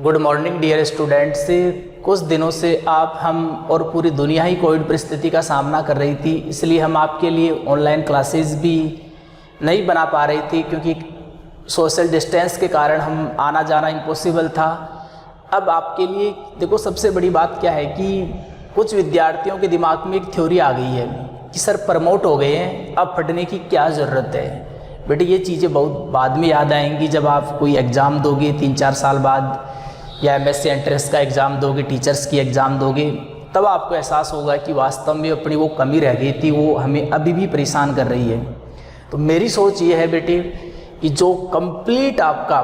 Good morning dear students. कुछ दिनों से आप हम और पूरी दुनिया ही कोविड परिस्थिति का सामना कर रही थी, इसलिए हम आपके लिए ऑनलाइन क्लासेस भी नहीं बना पा रही थी क्योंकि सोशल डिस्टेंस के कारण हम आना जाना इम्पॉसिबल था। अब आपके लिए देखो, सबसे बड़ी बात क्या है कि कुछ विद्यार्थियों के दिमाग में एक थ्योरी आ गई है कि सर प्रमोट हो गए हैं, अब पढ़ने की क्या ज़रूरत है। बेटे ये चीज़ें बहुत बाद में याद आएंगी, जब आप कोई एग्ज़ाम दोगे 3-4 साल बाद, या MSc एंट्रेंस का एग्ज़ाम दोगे, टीचर्स की एग्ज़ाम दोगे, तब आपको एहसास होगा कि वास्तव में अपनी वो कमी रह गई थी, वो हमें अभी भी परेशान कर रही है। तो मेरी सोच ये है बेटे कि जो कंप्लीट आपका,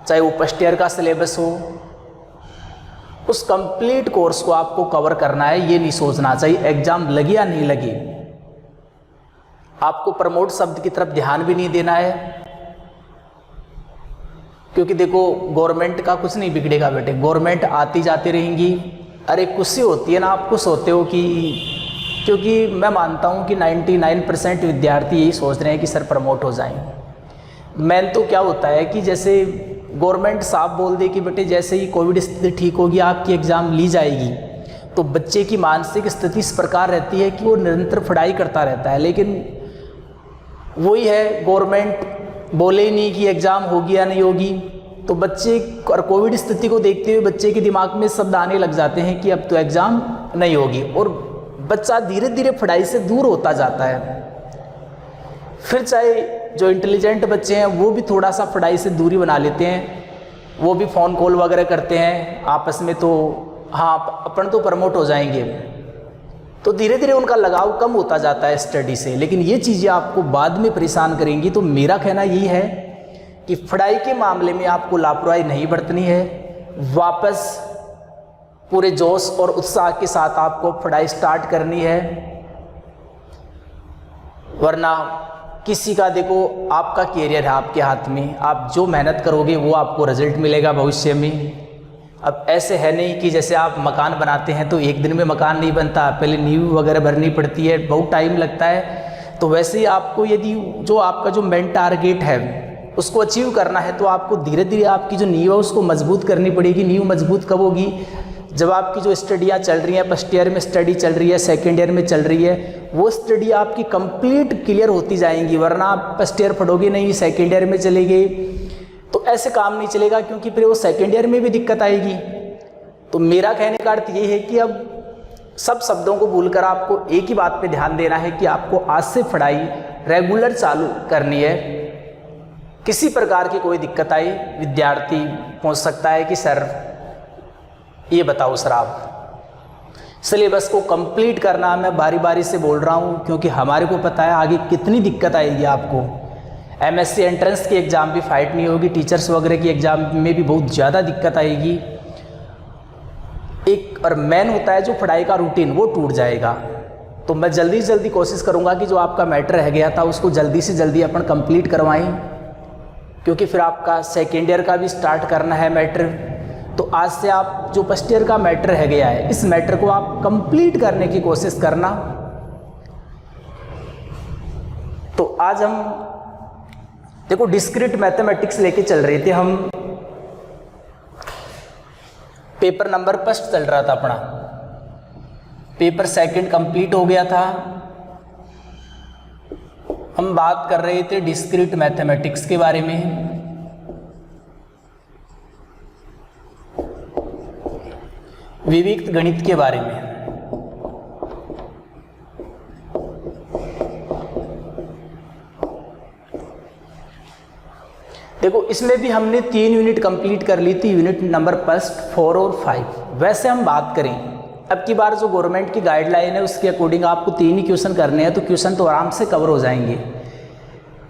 चाहे वो फर्स्ट ईयर का सिलेबस हो, उस कंप्लीट कोर्स को आपको कवर करना है। ये नहीं सोचना चाहिए एग्ज़ाम लगे या नहीं लगे। आपको प्रमोट शब्द की तरफ ध्यान भी नहीं देना है, क्योंकि देखो गवर्नमेंट का कुछ नहीं बिगड़ेगा बेटे, गवर्नमेंट आती जाती रहेंगी। अरे खुशी होती है ना, आप खुश होते हो कि, क्योंकि मैं मानता हूँ कि 99% विद्यार्थी यही सोच रहे हैं कि सर प्रमोट हो जाएं। मेन तो क्या होता है कि जैसे गवर्नमेंट साफ बोल दे कि बेटे जैसे ही कोविड स्थिति ठीक होगी आपकी एग्ज़ाम ली जाएगी, तो बच्चे की मानसिक स्थिति इस प्रकार रहती है कि वो निरंतर पढ़ाई करता रहता है। लेकिन वही है, गवर्नमेंट बोले ही नहीं कि एग्ज़ाम होगी या नहीं होगी, तो बच्चे और कोविड स्थिति को देखते हुए बच्चे के दिमाग में शब्द आने लग जाते हैं कि अब तो एग्ज़ाम नहीं होगी, और बच्चा धीरे धीरे पढ़ाई से दूर होता जाता है। फिर चाहे जो इंटेलिजेंट बच्चे हैं वो भी थोड़ा सा पढ़ाई से दूरी बना लेते हैं, वो भी फ़ोन कॉल वगैरह करते हैं आपस में, तो हाँ अपन तो प्रमोट हो जाएंगे, तो धीरे धीरे उनका लगाव कम होता जाता है स्टडी से। लेकिन ये चीज़ें आपको बाद में परेशान करेंगी। तो मेरा कहना यही है कि पढ़ाई के मामले में आपको लापरवाही नहीं बरतनी है, वापस पूरे जोश और उत्साह के साथ आपको पढ़ाई स्टार्ट करनी है। वरना किसी का, देखो आपका कैरियर है आपके हाथ में, आप जो मेहनत करोगे वो आपको रिजल्ट मिलेगा भविष्य में। अब ऐसे है नहीं कि जैसे आप मकान बनाते हैं तो एक दिन में मकान नहीं बनता, पहले नींव वगैरह भरनी पड़ती है, बहुत टाइम लगता है। तो वैसे ही आपको यदि जो आपका जो मेन टारगेट है उसको अचीव करना है, तो आपको धीरे धीरे आपकी जो नींव है उसको मजबूत करनी पड़ेगी। नींव मजबूत कब होगी? जब आपकी जो स्टडियाँ चल रही हैं, फर्स्ट ईयर में स्टडी चल रही है, सेकेंड ईयर में चल रही है, वो स्टडी आपकी कंप्लीट क्लियर होती जाएंगी। वरना आप फर्स्ट ईयर पढ़ोगे नहीं, सेकेंड ईयर में चले गए, तो ऐसे काम नहीं चलेगा, क्योंकि फिर वो सेकेंड ईयर में भी दिक्कत आएगी। तो मेरा कहने का अर्थ ये है कि अब सब शब्दों को भूलकर आपको एक ही बात पे ध्यान देना है कि आपको आज से पढ़ाई रेगुलर चालू करनी है। किसी प्रकार की कोई दिक्कत आई, विद्यार्थी पूछ सकता है कि सर ये बताओ सर, आप सिलेबस को कंप्लीट करना, मैं बारी बारी से बोल रहा हूँ क्योंकि हमारे को पता है आगे कितनी दिक्कत आएगी आपको। MSc एंट्रेंस की एग्ज़ाम भी फाइट नहीं होगी, टीचर्स वगैरह की एग्ज़ाम में भी बहुत ज़्यादा दिक्कत आएगी। एक और मेन होता है जो पढ़ाई का रूटीन, वो टूट जाएगा। तो मैं जल्दी से जल्दी कोशिश करूँगा कि जो आपका मैटर रह गया था उसको जल्दी से जल्दी अपन कंप्लीट करवाएं, क्योंकि फिर आपका सेकेंड ईयर का भी स्टार्ट करना है मैटर। तो आज से आप जो फर्स्ट ईयर का मैटर रह गया है, इस मैटर को आप कंप्लीट करने की कोशिश करना। तो आज हम देखो डिस्क्रीट मैथमेटिक्स लेके चल रहे थे हम, पेपर नंबर फर्स्ट चल रहा था अपना, पेपर सेकंड कंप्लीट हो गया था। हम बात कर रहे थे डिस्क्रीट मैथमेटिक्स के बारे में। विविक्त गणित के बारे में। देखो इसमें भी हमने 3 यूनिट कंप्लीट कर ली थी, यूनिट नंबर फर्स्ट, 4 और 5। वैसे हम बात करें अब की बार जो गवर्नमेंट की गाइडलाइन है उसके अकॉर्डिंग आपको 3 ही क्वेश्चन करने हैं, तो क्वेश्चन तो आराम से कवर हो जाएंगे।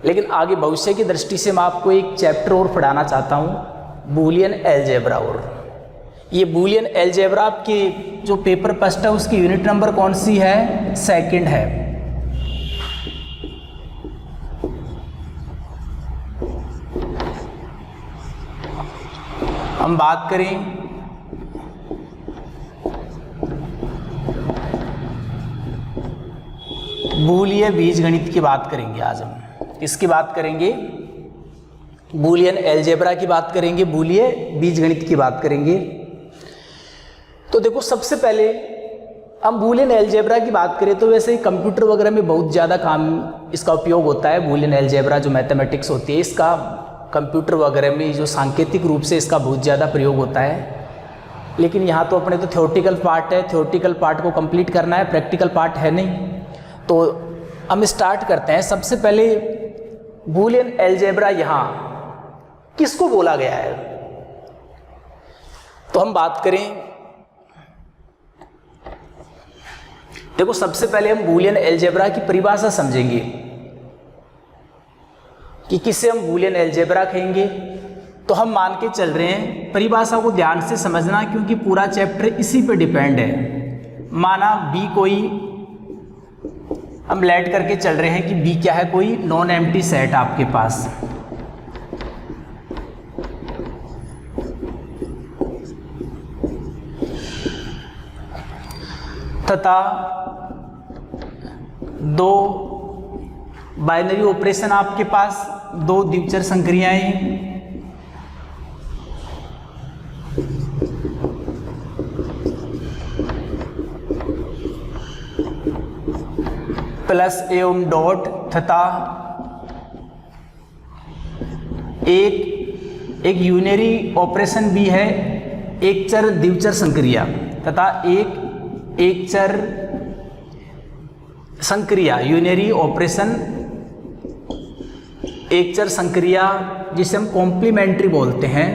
लेकिन आगे भविष्य की दृष्टि से मैं आपको एक चैप्टर और पढ़ाना चाहता हूँ, बूलियन अलजेब्रा। और ये बूलियन अलजेब्रा आपके जो पेपर फर्स्ट है उसकी यूनिट नंबर कौन सी है? सेकंड है। हम बात करें बूलियन बीजगणित की बात करेंगे। आज हम किसकी बात करेंगे? बूलियन अलजेब्रा की बात करेंगे, बूलियन बीजगणित की बात करेंगे। तो देखो सबसे पहले हम बूलियन अलजेब्रा की बात करें तो वैसे कंप्यूटर वगैरह में बहुत ज़्यादा काम इसका उपयोग होता है। बूलियन अलजेब्रा जो मैथमेटिक्स होती है इसका कंप्यूटर वगैरह में जो सांकेतिक रूप से इसका बहुत ज़्यादा प्रयोग होता है। लेकिन यहाँ तो अपने तो थ्योरेटिकल पार्ट है, थ्योरेटिकल पार्ट को कंप्लीट करना है, प्रैक्टिकल पार्ट है नहीं। तो हम स्टार्ट करते हैं। सबसे पहले बूलियन अलजेब्रा यहाँ किसको बोला गया है, तो हम बात करें। देखो सबसे पहले हम बूलियन अलजेब्रा की परिभाषा समझेंगे कि किसे हम बूलियन अलजेब्रा कहेंगे। तो हम मान के चल रहे हैं, परिभाषा को ध्यान से समझना क्योंकि पूरा चैप्टर इसी पे डिपेंड है। माना बी कोई, हम लेट करके चल रहे हैं कि बी क्या है, कोई नॉन एम्प्टी सेट आपके पास, तथा दो बाइनरी ऑपरेशन आपके पास, दो द्विचर संक्रियाएं प्लस एवं डॉट तथा एक यूनरी ऑपरेशन भी है, एक चर द्विचर संक्रिया तथा एक चर संक्रिया, यूनरी ऑपरेशन एक चर संक्रिया जिसे हम कॉम्प्लीमेंट्री बोलते हैं,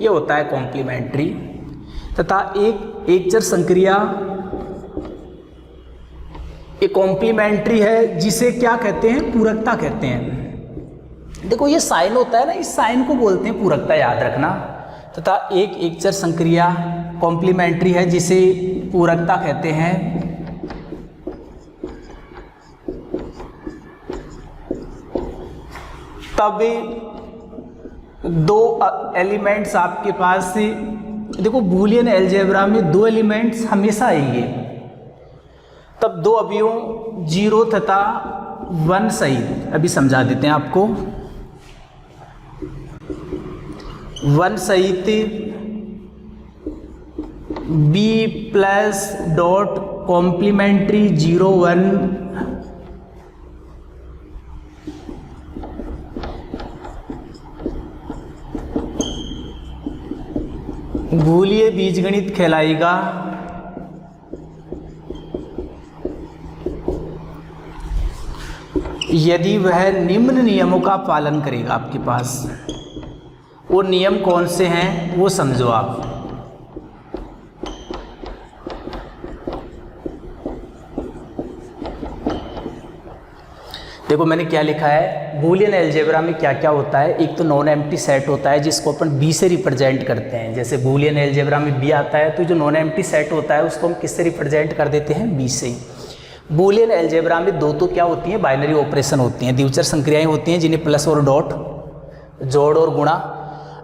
ये होता है कॉम्प्लीमेंट्री, तथा एक चर संक्रिया ये कॉम्प्लीमेंट्री है जिसे क्या कहते हैं, पूरकता कहते हैं। देखो ये साइन होता है ना, इस साइन को बोलते हैं पूरकता, याद रखना। तथा एक चर संक्रिया कॉम्प्लीमेंट्री है जिसे पूरकता कहते हैं। तब दो एलिमेंट्स आपके पास, देखो बूलियन अलजेब्रा में दो एलिमेंट्स हमेशा आएंगे, तब दो अवयवों 0 तथा 1 सहित, अभी समझा देते हैं आपको, 1 सहित b प्लस डॉट कॉम्प्लीमेंट्री 0 1 बूलिय बीजगणित कहलाएगा। यदि वह निम्न नियमों का पालन करेगा। आपके पास वो नियम कौन से हैं वो समझो आप। देखो मैंने क्या लिखा है, बूलियन अलजेब्रा में क्या क्या होता है। एक तो नॉन एम्प्टी सेट होता है जिसको अपन बी से रिप्रेजेंट करते हैं। जैसे बूलियन अलजेब्रा में बी आता है तो जो नॉन एम्प्टी सेट होता है उसको हम किससे रिप्रेजेंट कर देते हैं, बी से। बूलियन अलजेब्रा में दो तो क्या होती हैं, बाइनरी ऑपरेशन होती हैं, द्विचर संक्रियाएं होती हैं जिन्हें प्लस और डॉट, जोड़ और गुणा,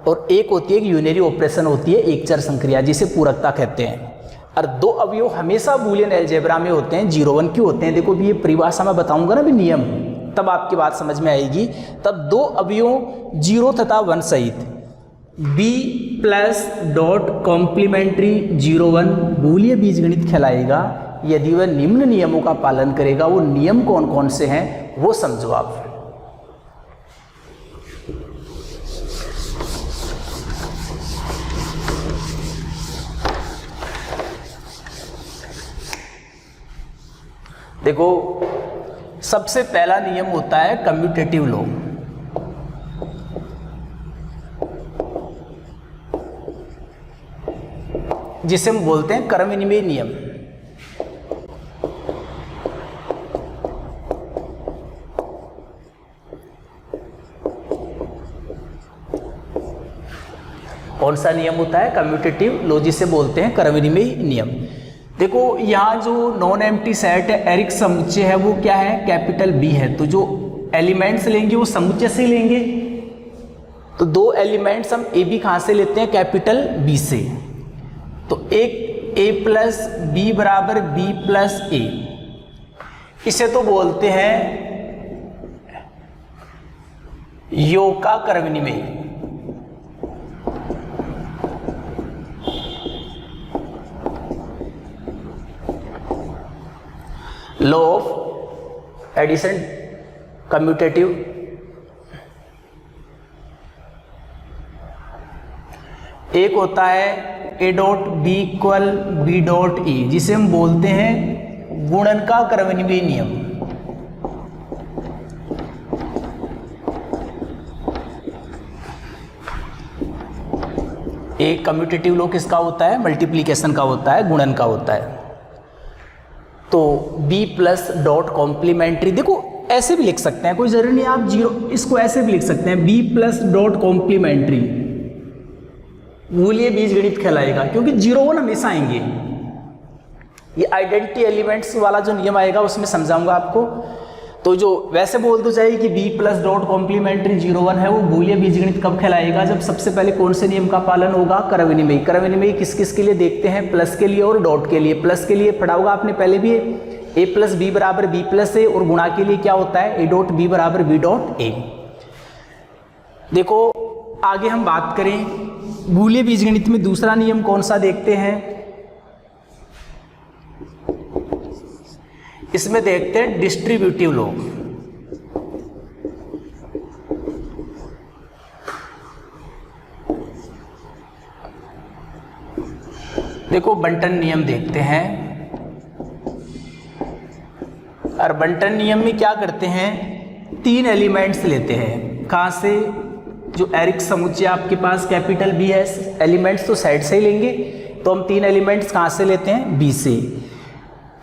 और एक होती है यूनरी ऑपरेशन होती है एक चर संक्रिया जिसे पूरकता कहते हैं। और दो अवयव हमेशा बूलियन अलजेब्रा में होते हैं, 0 1 क्यों होते हैं। देखो भी ये परिभाषा मैं बताऊंगा ना भी नियम, तब आपकी बात समझ में आएगी। तब दो अवयव 0 तथा 1 सहित b प्लस डॉट कॉम्प्लीमेंट्री 0 1 बूलिय बीजगणित कहलाएगा यदि वह निम्न नियमों का पालन करेगा। वो नियम कौन कौन से हैं वो समझो आप। देखो सबसे पहला नियम होता है कम्यूटेटिव लॉ। जिसे हम बोलते हैं क्रम विनिमय नियम। कौन सा नियम होता है, कम्यूटेटिव लॉ, जिसे बोलते हैं क्रम विनिमय नियम। देखो यहाँ जो नॉन एम्प्टी सेट है, एरिक समुच्चय है, वो क्या है, कैपिटल बी है। तो जो एलिमेंट्स लेंगे वो समुच्चय से लेंगे। तो दो एलिमेंट्स हम ए बी कहाँ से लेते हैं, कैपिटल बी से। तो एक ए प्लस बी बराबर बी प्लस ए, इसे तो बोलते हैं योग का कर विनिमय, लॉ ऑफ एडिशन कम्यूटेटिव, एक होता है A dot B equal B dot A, जिसे हम बोलते हैं गुणन का क्रमनिवय नियम। एक कम्यूटेटिव लॉ किसका होता है? मल्टीप्लिकेशन का होता है, गुणन का होता है। तो b प्लस डॉट कॉम्प्लीमेंट्री, देखो ऐसे भी लिख सकते हैं, कोई जरूरी नहीं आप जीरो, इसको ऐसे भी लिख सकते हैं b प्लस डॉट कॉम्प्लीमेंट्री मूल्य बीजगणित कहलाएगा, क्योंकि 0 1 हमेशा आएंगे। ये आइडेंटिटी एलिमेंट्स वाला जो नियम आएगा उसमें समझाऊंगा आपको। तो जो वैसे बोल दो चाहिए कि b प्लस डॉट कॉम्प्लीमेंट्री 0 1 है, वो मूल्य बीजगणित कब कहलाएगा? जब सबसे पहले कौन से नियम का पालन होगा? कर विनिमय। कर विनिमय किस किस के लिए देखते हैं? प्लस के लिए और डॉट के लिए। प्लस के लिए पढ़ा होगा आपने पहले भी, a प्लस बी बराबर बी प्लस ए, और गुणा के लिए क्या होता है? a डॉट बी बराबर बी डॉट ए। देखो आगे हम बात करें मूल्य बीजगणित में दूसरा नियम कौन सा देखते हैं? इसमें देखते हैं डिस्ट्रीब्यूटिव लॉ। देखो बंटन नियम देखते हैं, और बंटन नियम में क्या करते हैं? 3 एलिमेंट्स लेते हैं। कहां से? जो एरिक समुच्चय आपके पास कैपिटल बी है, एलिमेंट्स तो साइड से ही लेंगे, तो हम 3 एलिमेंट्स कहाँ से लेते हैं? बी से।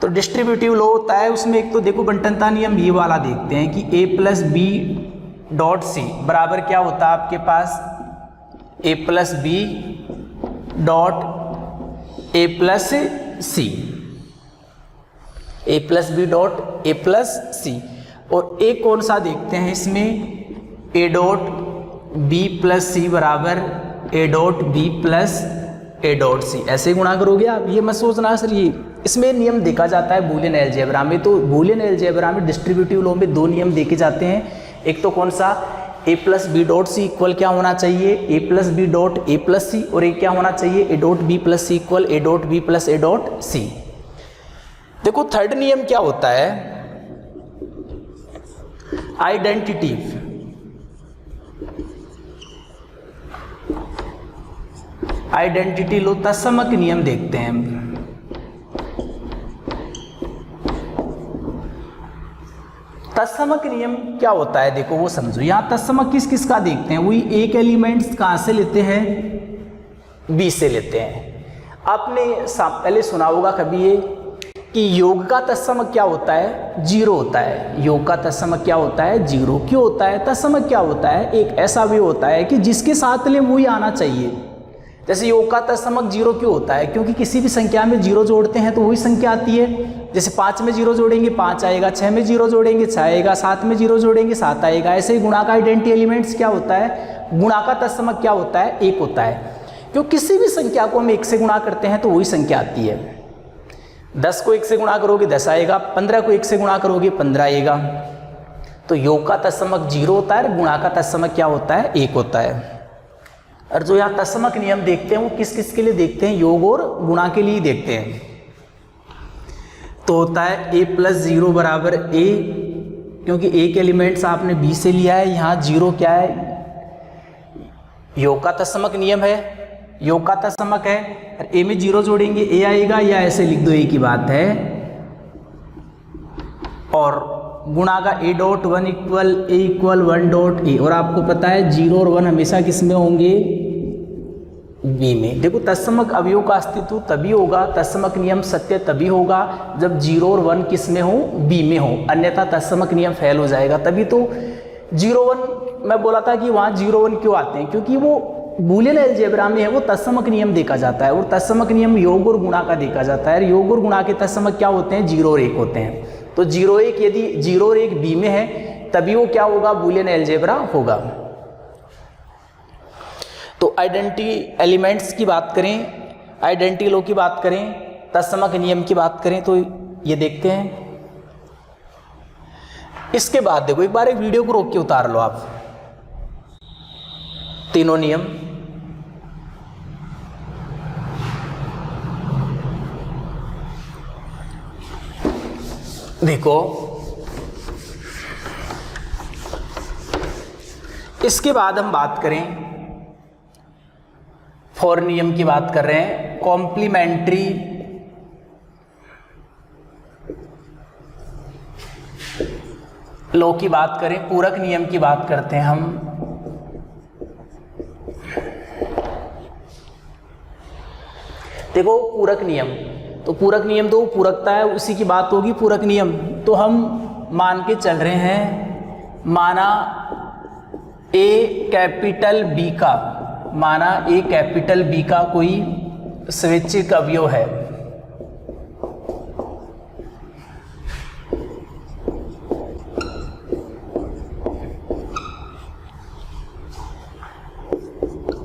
तो डिस्ट्रीब्यूटिव लॉ होता है उसमें एक तो देखो बंटनता नियम ये वाला देखते हैं कि a plus B dot C बराबर क्या होता है आपके पास? a plus B dot A plus C, a plus B dot A plus C. और एक कौन सा देखते हैं इसमें? a dot B plus C बराबर A dot B plus A dot C. ऐसे गुणा करोगे आप, ये मत सोचना सर ये इसमें नियम देखा जाता है बूलियन अलजेब्रा में। तो बूलियन अलजेब्रा में डिस्ट्रीब्यूटिव लॉ में 2 नियम देखे जाते हैं। एक तो कौन सा? A plus B dot C equal क्या होना चाहिए? A plus B dot A plus C, और एक क्या होना चाहिए? A dot B plus C equal A dot B plus A dot C. देखो थर्ड नियम क्या होता है? आइडेंटिटिव। आइडेंटिटी लो तत्समक नियम देखते हैं। तत्समक नियम क्या होता है? देखो वो समझो, यहां तत्समक किस किस का देखते हैं? वही एक एलिमेंट्स कहां से लेते हैं? बी से लेते हैं। आपने पहले सुना होगा कभी ये कि योग का तत्समक क्या होता है? 0 होता है। योग का तत्समक क्या होता है? 0। क्यों होता है? तत्समक क्या होता है? एक ऐसा भी होता है कि जिसके साथ ले वही आना चाहिए। जैसे योग का तत्समक 0 क्यों होता है? क्योंकि किसी भी संख्या में 0 जोड़ते हैं तो वही संख्या आती है। जैसे 5 में 0 जोड़ेंगे 5 आएगा, 6 में 0 जोड़ेंगे 6 आएगा, 7 में 0 जोड़ेंगे 7 आएगा। ऐसे ही गुणा का आइडेंटिटी एलिमेंट्स क्या होता है? गुणा का तत्समक क्या होता है? 1 होता है। क्योंकि किसी भी संख्या को हम 1 से गुणा करते हैं तो वही संख्या आती है। 10 को 1 से गुणा करोगे 10 आएगा, 15 को 1 से गुणा करोगे 15 आएगा। तो योग का तत्समक 0 होता है, गुणा का तत्समक क्या होता है? 1 होता है। और जो यहाँ तत्समक नियम देखते हैं वो किस किस के लिए देखते हैं? योग और गुणा के लिए देखते हैं। तो होता है a प्लस 0 बराबर a, क्योंकि एक एलिमेंट्स आपने b से लिया है। यहाँ 0 क्या है? योग का तत्समक नियम है, योग का तत्समक है। और a में 0 जोड़ेंगे a आएगा, या ऐसे लिख दो a की बात है। और गुणा का a dot 1 equal a equal 1 dot a। और आपको पता है 0 और 1 हमेशा किस में होंगे? b में। देखो तत्समक अवयव का अस्तित्व तभी होगा, तत्समक नियम सत्य तभी होगा जब 0 और 1 किस में हो? b में हो, अन्यथा तत्समक नियम फेल हो जाएगा। तभी तो 0 1 मैं बोला था कि वहाँ 0 1 क्यों आते हैं? क्योंकि वो बूलियन अलजेब्रा में है, वो तत्समक नियम देखा जाता है। और तत्समक नियम योग और गुणा का देखा जाता है। योग और गुणा के तत्समक क्या होते हैं? 0 और 1 होते हैं। तो 0 1 यदि 0 और 1 b में है तभी वो क्या होगा? बूलियन अलजेब्रा होगा। तो आइडेंटिटी एलिमेंट्स की बात करें, आइडेंटिटी लॉ की बात करें, तत्समक नियम की बात करें, तो ये देखते हैं। इसके बाद देखो एक बार एक वीडियो को रोक के उतार लो आप। तीनों नियम। देखो इसके बाद हम बात करें, फॉर नियम की बात कर रहे हैं, कॉम्प्लीमेंट्री लॉ की बात करें, पूरक नियम की बात करते हैं हम। देखो पूरक नियम, तो पूरक नियम तो पूरकता है, उसी की बात होगी पूरक नियम। तो हम मान के चल रहे हैं, माना ए कैपिटल बी का, माना ए कैपिटल बी का कोई स्वैच्छिक अवयव है,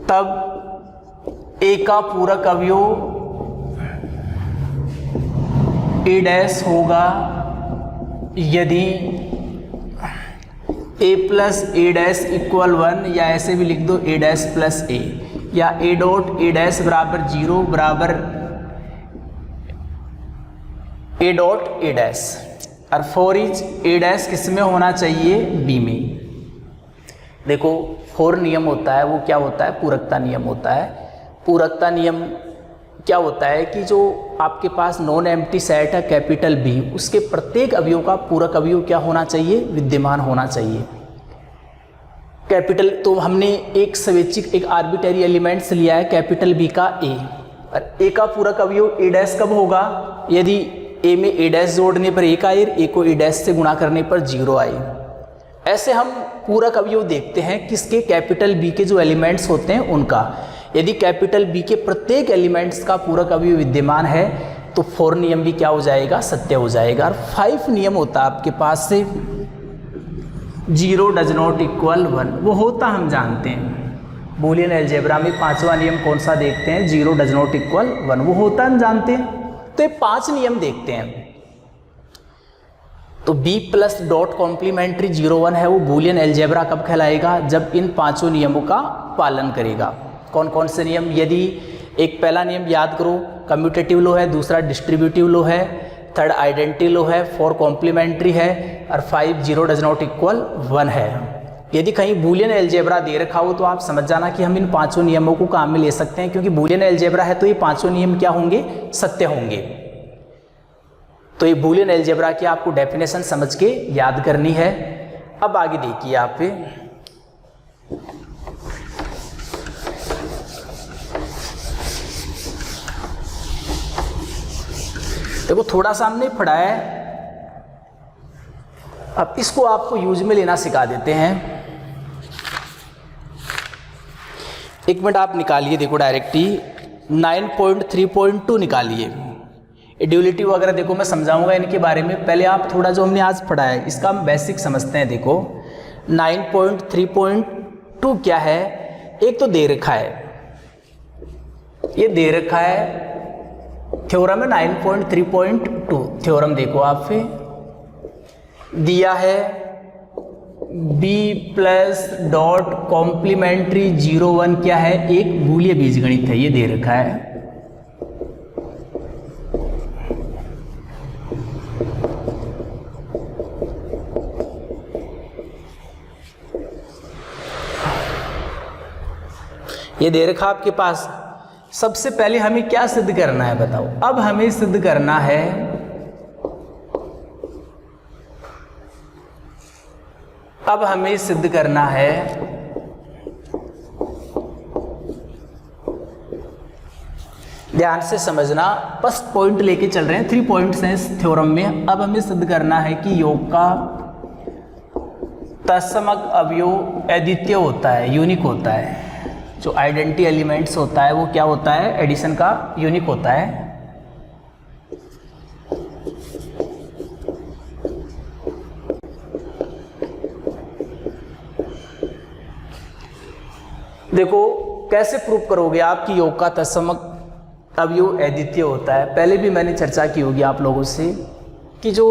तब ए का पूरक अवयव ए डैश होगा यदि ए प्लस ए डैश इक्वल 1, या ऐसे भी लिख दो ए डैश प्लस ए, या ए डॉट ए डैश बराबर 0 बराबर ए डॉट ए डैश, और फॉर इच ए डैश किस में होना चाहिए, बी में। देखो फॉर नियम होता है वो क्या होता है, पूरकता नियम होता है। पूरकता नियम क्या होता है कि जो आपके पास नॉन एम्प्टी सेट है कैपिटल बी, उसके प्रत्येक अवयव का पूरक अवयव क्या होना चाहिए, विद्यमान होना चाहिए। कैपिटल, तो हमने एक स्वैच्छिक एक आर्बिटरी एलिमेंट्स लिया है कैपिटल बी का ए, और ए का पूरक अवयव ए डैश कब होगा, यदि ए में ए डैश जोड़ने पर 1 आए, ए को ए डैश से गुणा करने पर 0 आए। ऐसे हम पूरक अवयव देखते हैं किसके, कैपिटल बी के जो एलिमेंट्स होते हैं उनका। यदि कैपिटल बी के प्रत्येक एलिमेंट्स का पूरक अवयव विद्यमान है तो फॉर नियम भी क्या हो जाएगा, सत्य हो जाएगा। और 5 नियम होता है आपके पास से, 0 डज नॉट इक्वल 1, वो होता हम जानते हैं। बूलियन अलजेब्रा में 5वां नियम कौन सा देखते हैं, 0 डज नॉट इक्वल 1, वो होता हम जानते हैं। तो ये 5 नियम देखते हैं। तो b प्लस डॉट कॉम्प्लीमेंट्री 0 1 है, वो बूलियन अलजेब्रा कब कहलाएगा, जब इन 5 नियमों का पालन करेगा। कौन कौन से नियम, यदि एक पहला नियम याद करो कम्यूटेटिव लो है, दूसरा डिस्ट्रीब्यूटिव लो है, थर्ड आइडेंटिटी लो है, 4 कॉम्प्लीमेंट्री है, और 5 0 डज नॉट इक्वल 1 है। यदि कहीं बूलियन अलजेब्रा दे रखा हो तो आप समझ जाना कि हम इन 5 नियमों को काम में ले सकते हैं, क्योंकि बूलियन अलजेब्रा है तो ये 5 नियम क्या होंगे, सत्य होंगे। तो ये बूलियन अलजेब्रा की आपको डेफिनेशन समझ के याद करनी है। अब आगे देखिए आप, देखो थोड़ा सा हमने पढ़ा है, अब इसको आपको यूज में लेना सिखा देते हैं। एक मिनट आप निकालिए, देखो डायरेक्ट ही 9.3.2 निकालिए। ड्यूलिटी वगैरह देखो मैं समझाऊंगा इनके बारे में, पहले आप थोड़ा जो हमने आज पढ़ा है इसका हम बेसिक समझते हैं। देखो 9.3.2 क्या है, एक तो दे रखा है, ये दे रखा है थ्योरम है 9.3.2, थ्योरम देखो आप दिया है b प्लस डॉट कॉम्प्लीमेंट्री 0 1 क्या है, एक बूलियन बीजगणित है, ये दे रखा है। ये दे रखा आपके पास। सबसे पहले हमें क्या सिद्ध करना है बताओ, अब हमें सिद्ध करना है ध्यान से समझना, फर्स्ट पॉइंट लेके चल रहे हैं, 3 पॉइंट्स हैं इस थ्योरम में। अब हमें सिद्ध करना है कि योग का तत्समक अवयव अद्वितीय होता है, यूनिक होता है। जो आइडेंटिटी एलिमेंट्स होता है वो क्या होता है, एडिशन का यूनिक होता है। देखो कैसे प्रूव करोगे आप कि योग का तत्समक अवयव अद्वितीय होता है। पहले भी मैंने चर्चा की होगी आप लोगों से कि जो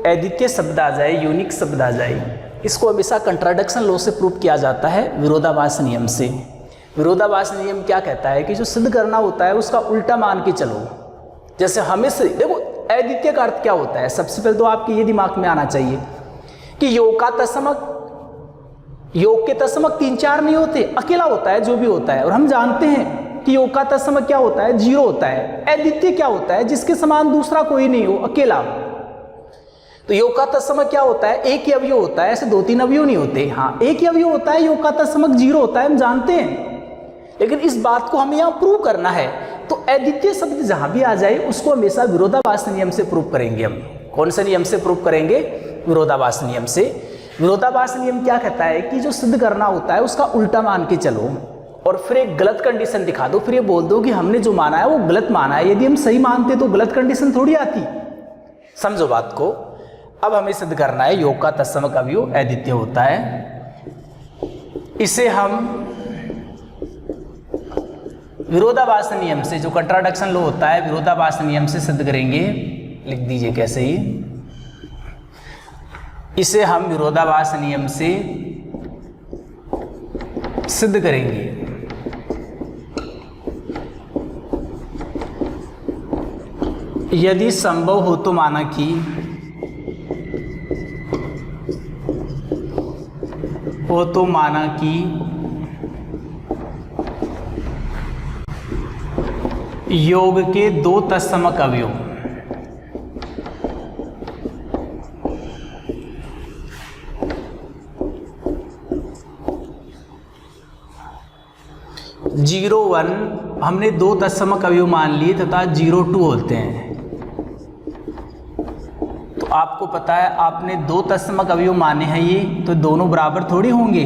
अद्वितीय शब्द आ जाए, यूनिक शब्द आ जाए, इसको हमेशा कंट्राडिक्शन लॉ से प्रूव किया जाता है, विरोधाभास नियम से। विरोधाभास नियम क्या कहता है कि जो सिद्ध करना होता है उसका उल्टा मान के चलो। जैसे हमें से देखो अद्वितीय का अर्थ क्या होता है, सबसे पहले तो आपके ये दिमाग में आना चाहिए कि योग का तत्समक, योग के तत्समक 3-4 नहीं होते, अकेला होता है जो भी होता है। और हम जानते हैं कि योग का तत्समक क्या होता है, 0 होता है। अद्वितीय क्या होता है, जिसके समान दूसरा कोई नहीं हो, अकेला। तो योग का तत्समक क्या होता है, एक ही अवयव होता है, ऐसे 2-3 अवयव नहीं होते। हाँ, एक ही अवयव होता है, योग का तत्समक 0 होता है, हम जानते हैं। लेकिन इस बात को हमें यहाँ प्रूव करना है, तो अद्वितीय शब्द जहां भी आ जाए उसको हमेशा विरोधाभास नियम से प्रूव करेंगे हम। कौन से नियम से प्रूव करेंगे, विरोधाभास नियम से। विरोधाभास नियम क्या कहता है कि जो सिद्ध करना होता है उसका उल्टा मान के चलो और फिर एक गलत कंडीशन दिखा दो, फिर ये बोल दो कि हमने जो माना है वो गलत माना है। यदि हम सही मानते तो गलत कंडीशन थोड़ी आती। समझो बात को। अब हमें सिद्ध करना है योग का तत्समक अवयव अद्वितीय होता है। इसे हम विरोधाभास नियम से, जो कंट्राडिक्शन लॉ होता है, विरोधाभास नियम से सिद्ध करेंगे। लिख दीजिए कैसे ही, इसे हम विरोधाभास नियम से सिद्ध करेंगे। यदि संभव हो तो माना कि योग के 2 तत्समक अवयव जीरो 1 हमने 2 तत्समक अवयव मान लिए तथा 0-2 होते हैं। तो आपको पता है आपने 2 तत्समक अवयव माने हैं, ये तो दोनों बराबर थोड़ी होंगे।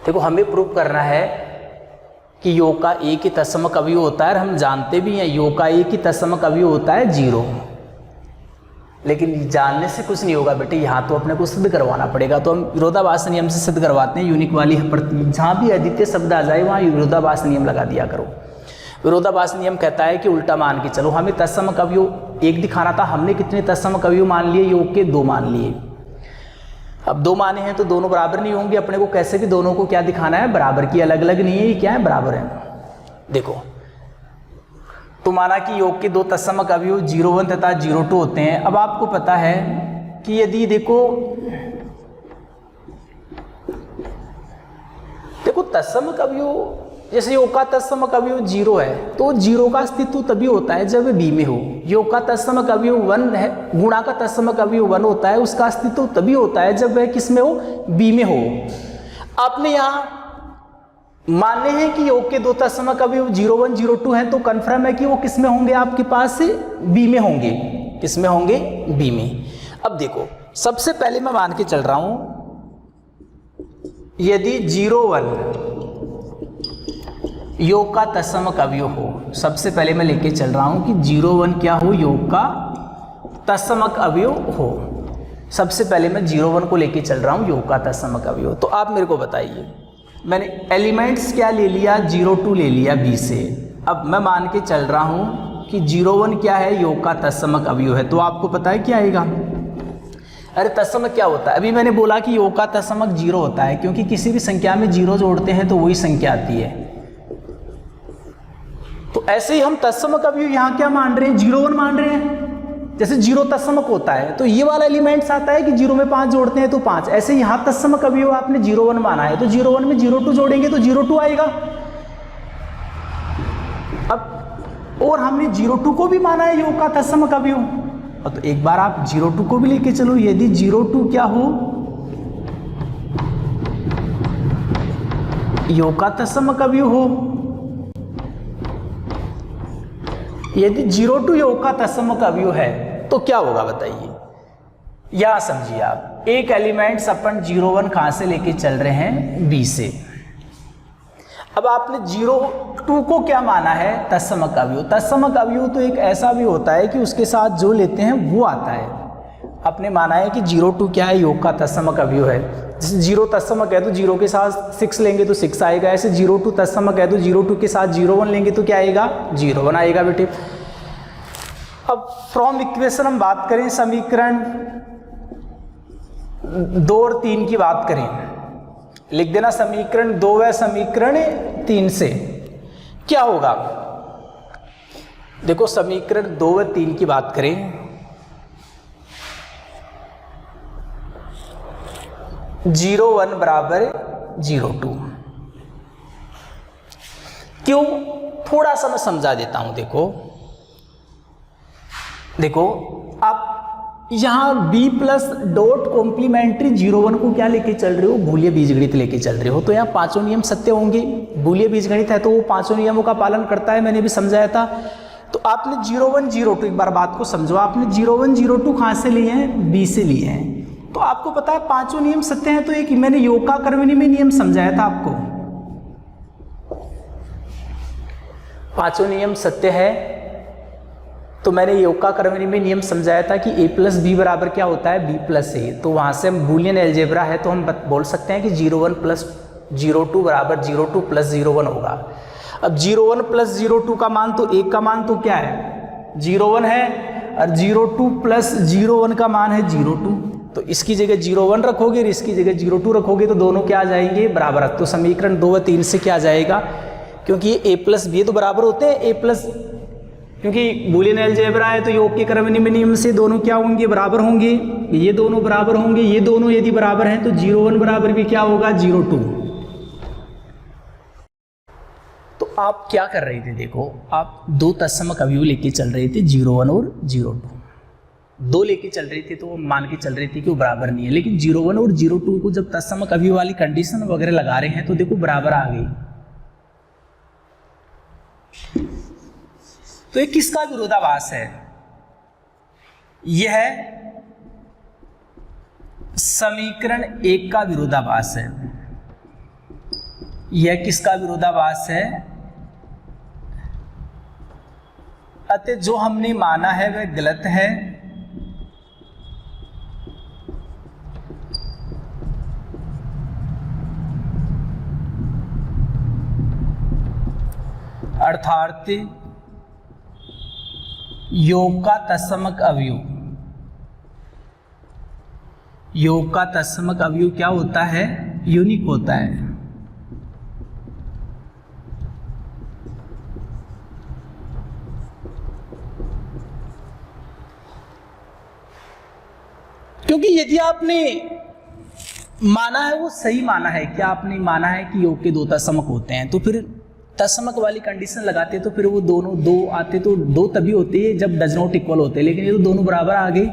देखो हमें प्रूव करना है कि योग का एक ही तत्समक अवयव होता है, और हम जानते भी हैं योग का एक ही तत्समक अवयव होता है 0। लेकिन जानने से कुछ नहीं होगा बेटे, यहाँ तो अपने को सिद्ध करवाना पड़ेगा। तो हम विरोधाभास नियम से सिद्ध करवाते हैं। यूनिक वाली जहाँ भी अद्वितीय शब्द आ जाए वहाँ विरोधाभास नियम लगा दिया करो। विरोधाभास नियम कहता है कि उल्टा मान के चलो। हमें तत्समक अवयव 1 दिखाना था, हमने कितने तत्समक अवयव मान लिए, योग के 2 मान लिए। अब 2 माने हैं तो दोनों बराबर नहीं होंगे, अपने को कैसे भी दोनों को क्या दिखाना है, बराबर की। अलग अलग नहीं है, ये क्या है, बराबर है। देखो तो माना कि योग के 2 तत्समक अवयव 0-1 तथा 0-2 होते हैं। अब आपको पता है कि यदि देखो तत्समक अवयव, जैसे योग का तत्समक अवयव 0 है तो 0 का अस्तित्व तभी होता है जब बी में हो। योग का तत्समक अवयव 1 है, गुणा का तत्समक अवयव 1 होता है, उसका अस्तित्व तभी होता है जब वह किस में हो, बी में हो। आपने यहाँ माने हैं कि योग के 2 तत्समक अवयव 0-1 0-2 हैं, तो कंफर्म है कि वो किस में होंगे, आपके पास से बी में होंगे। किस में होंगे, बी में। अब देखो सबसे पहले मैं मान के चल रहा हूं यदि 0-1 योग का तत्समक अवयव हो, सबसे पहले मैं लेके चल रहा हूं कि 0-1 क्या हो, योग का तत्समक अवयव हो। सबसे पहले मैं 0-1 को लेके चल रहा हूं, योग का तत्समक अवयव। तो आप मेरे को बताइए, मैंने एलिमेंट्स क्या ले लिया, 0-2 ले लिया बी से। अब मैं मान के चल रहा हूं कि 0-1 क्या है, योग का तत्समक अवयव है। तो आपको पता है क्या आएगा, अरे तत्समक क्या होता है, अभी मैंने बोला कि योग का तत्समक 0 होता है, क्योंकि किसी भी संख्या में 0 जोड़ते हैं तो वही संख्या आती है। तो ऐसे ही हम तत्समक अवयव यहाँ क्या मान रहे हैं, 0-1 मान रहे हैं। जैसे 0 तत्समक होता है तो ये वाला एलिमेंट्स आता है कि 0 में 5 जोड़ते हैं तो 5। ऐसे यहाँ तत्समक अवयव आपने 0-1 माना है तो 0-1 में 0-2 जोड़ेंगे तो 0-2 आएगा। अब और हमने 0-2 को भी माना है योग का तत्समक अवयव, तो एक बार आप 0-2 को भी लेके चलो। यदि 0-2 क्या हो, योग का तत्समक अवयव हो, यदि 0-2 योग का तत्समक अवयव है तो क्या होगा बताइए। यहां समझिए आप, एक एलिमेंट्स अपन 0-1 कहां से लेके चल रहे हैं, बी से। अब आपने 0-2 को क्या माना है, तत्समक अवयव। तत्समक अवयव तो एक ऐसा भी होता है कि उसके साथ जो लेते हैं वो आता है। आपने माना है कि 0-2 क्या है, योग का तत्समक अवयव है। जैसे 0 तत्समक है तो 0 के साथ 6 लेंगे तो 6 आएगा। ऐसे 0-2 तत्समक है तो 0-2 के साथ 0-1 लेंगे तो क्या आएगा, 0-1 आएगा बेटे। अब फ्रॉम इक्वेशन हम बात करें, समीकरण 2 और 3 की बात करें लिख देना समीकरण 2 व समीकरण 3 से क्या होगा। देखो समीकरण 2 व 3 की बात करें, जीरो 1 बराबर 0 2। क्यों, थोड़ा सा मैं समझा देता हूं। देखो आप यहां b प्लस डॉट कॉम्प्लीमेंट्री 0 1 को क्या लेके चल रहे हो, बूलियन बीजगणित लेके चल रहे हो, तो यहाँ पांचों नियम सत्य होंगे। बूलियन बीजगणित है तो वो पांचों नियमों का पालन करता है, मैंने भी समझाया था। तो आपने 0 1 0 2, एक बार बात को समझो, आपने 0 1 0 2 कहां से लिए हैं, b से लिए हैं। तो आपको पता है पांचों नियम सत्य हैं, तो एक मैंने योग का कर्मणी में नियम समझाया था आपको, पांचों नियम सत्य है। तो मैंने योग का कर्मणी में नियम समझाया था कि a प्लस बी बराबर क्या होता है, b प्लस ए। तो वहां से हम बूलियन अलजेब्रा है तो हम बोल सकते हैं कि 0 1 प्लस 0 2 बराबर 0 2 प्लस 0 1 होगा। अब 0 1 प्लस 0 2 का मान तो 1 का मान तो क्या है 0 1 है, और 0 2 प्लस 0 1 का मान है 0 2। तो इसकी जगह 0 1 रखोगे और इसकी जगह 0 2 रखोगे तो दोनों क्या आ जाएंगे, बराबर। तो समीकरण 2 व 3 से क्या आ जाएगा, क्योंकि ये a प्लस बी तो बराबर होते हैं, a प्लस, क्योंकि बूलियन अलजेब्रा है तो योग के कर्मणी में नियम से दोनों क्या होंगे, बराबर होंगे। ये दोनों बराबर होंगे, ये दोनों यदि बराबर हैं तो 0 1 बराबर भी क्या होगा 0 2। तो आप क्या कर रहे थे, देखो आप दो तत्समक अवयव लेके चल रहे थे, 0 1 और 0 2, दो लेके चल रहे थे तो मान के चल रहे थे कि वो बराबर नहीं है। लेकिन 0 1 और 0 2 को जब तत्समक अवयव वाली कंडीशन वगैरह लगा रहे हैं तो देखो बराबर आ गई। तो ये किसका विरोधाभास है, यह समीकरण 1 का विरोधाभास है। यह किसका विरोधाभास है, अतः जो हमने माना है वह गलत है, अर्थात योग का तत्समक अवयव, योग का तत्समक अवयव क्या होता है, यूनिक होता है। क्योंकि यदि आपने माना है वो सही माना है, क्या आपने माना है कि योग के दो तत्समक होते हैं, तो फिर तत्समक वाली कंडीशन लगाते तो फिर वो दोनों दो आते तो दो तभी होते हैं जब डज नॉट इक्वल होते, लेकिन ये तो दोनों बराबर आ गए।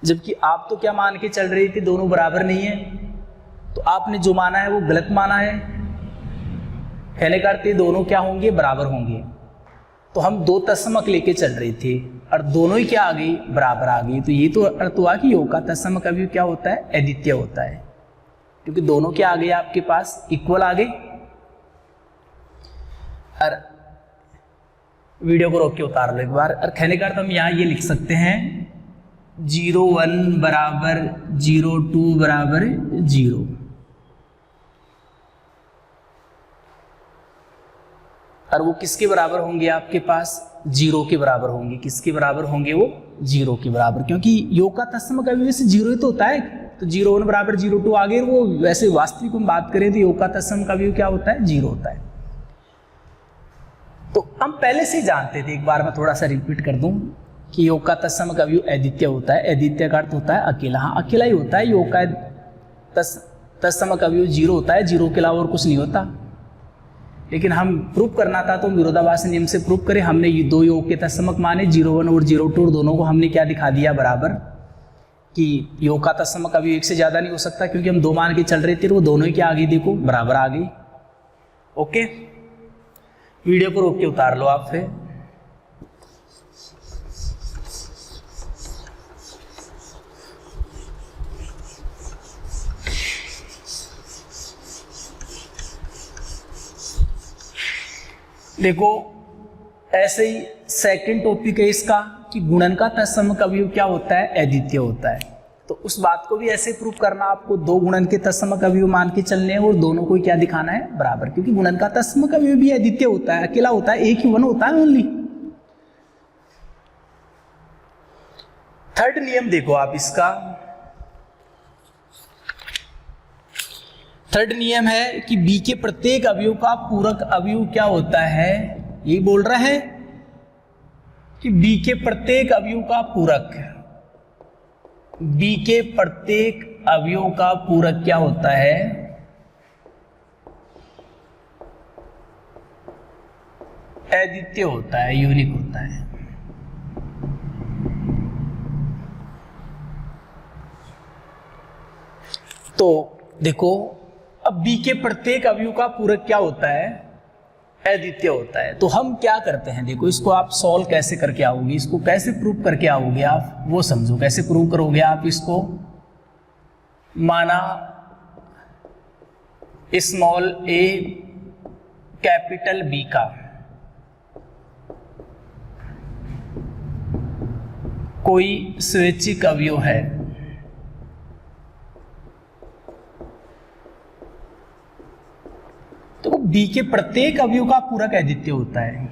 जबकि आप तो क्या मान के चल रही थी, दोनों बराबर नहीं है, तो आपने जो माना है वो गलत माना है। कहने का अर्थ दोनों क्या होंगे, बराबर होंगे। तो हम दो तत्समक लेके चल रहे थे और दोनों ही क्या आ गई, बराबर आ गई। तो ये तो अर्थ हुआ कि योग का तत्समक अवयव क्या होता है, अद्वितीय होता है, क्योंकि दोनों क्या आ गए आपके पास, इक्वल आ गए। और वीडियो को रोक के उतार लो एक बार। और कहने का अर्थ हम यहाँ ये लिख सकते हैं 0 1 बराबर 0 2 बराबर 0। और वो किसके बराबर होंगे आपके पास, 0 के बराबर होंगे। किसके बराबर होंगे वो, 0 के बराबर, क्योंकि योग का तत्समक अवयव से 0 ही तो होता है। तो 0 1 बराबर 0 2 आगे, वो वैसे वास्तविक हम बात करें तो योग का तत्समक अवयव क्या होता है, 0 होता है। तो हम पहले से ही जानते थे, एक बार मैं थोड़ा सा रिपीट कर दूं कि योग का तत्समक अवयव अद्वितीय होता है। अद्वितीय का अर्थ होता है अकेला, हाँ अकेला ही होता है। योग का तत्समक अवयव 0 होता है, 0 के अलावा और कुछ नहीं होता। लेकिन हम प्रूफ करना था तो विरोधाभास नियम से प्रूफ करें। हमने ये दो योग के तत्समक माने 0 1 और 0 2, दोनों को हमने क्या दिखा दिया, बराबर। कि योग का तत्समक अवयव एक से ज्यादा नहीं हो सकता, क्योंकि हम दो मान के चल रहे थे, वो दोनों ही क्या आ गई, देखो बराबर आ गई। ओके, वीडियो को रोक के उतार लो आप फिर। देखो ऐसे ही सेकंड टॉपिक है इसका कि गुणन का तत्समक अवयव क्या होता है, अद्वितीय होता है। तो उस बात को भी ऐसे प्रूफ करना, आपको दो गुणन के तत्समक अवयव मान के चलने हैं और दोनों को क्या दिखाना है, बराबर। क्योंकि गुणन का तत्समक अवयव भी अद्वितीय होता है, अकेला होता है, एक ही वन होता है ओनली। थर्ड नियम देखो आप इसका, थर्ड नियम है कि बी के प्रत्येक अवयव का पूरक अवयव क्या होता है, यही बोल रहा है कि बी के प्रत्येक अवयव का पूरक, बी के प्रत्येक अवयव का पूरक क्या होता है, अद्वितीय होता है, यूनिक होता है। तो देखो, अब बी के प्रत्येक अवयव का पूरक क्या होता है, अद्वितीय होता है। तो हम क्या करते हैं, देखो इसको आप सॉल्व कैसे करके आओगे, इसको कैसे प्रूव करके आओगे आप, वो समझो। कैसे प्रूव करोगे आप इसको, माना स्मॉल ए कैपिटल बी का कोई स्वैच्छिक अवयव है, तो बी के प्रत्येक अवयव का पूरक अद्वितीय होता है।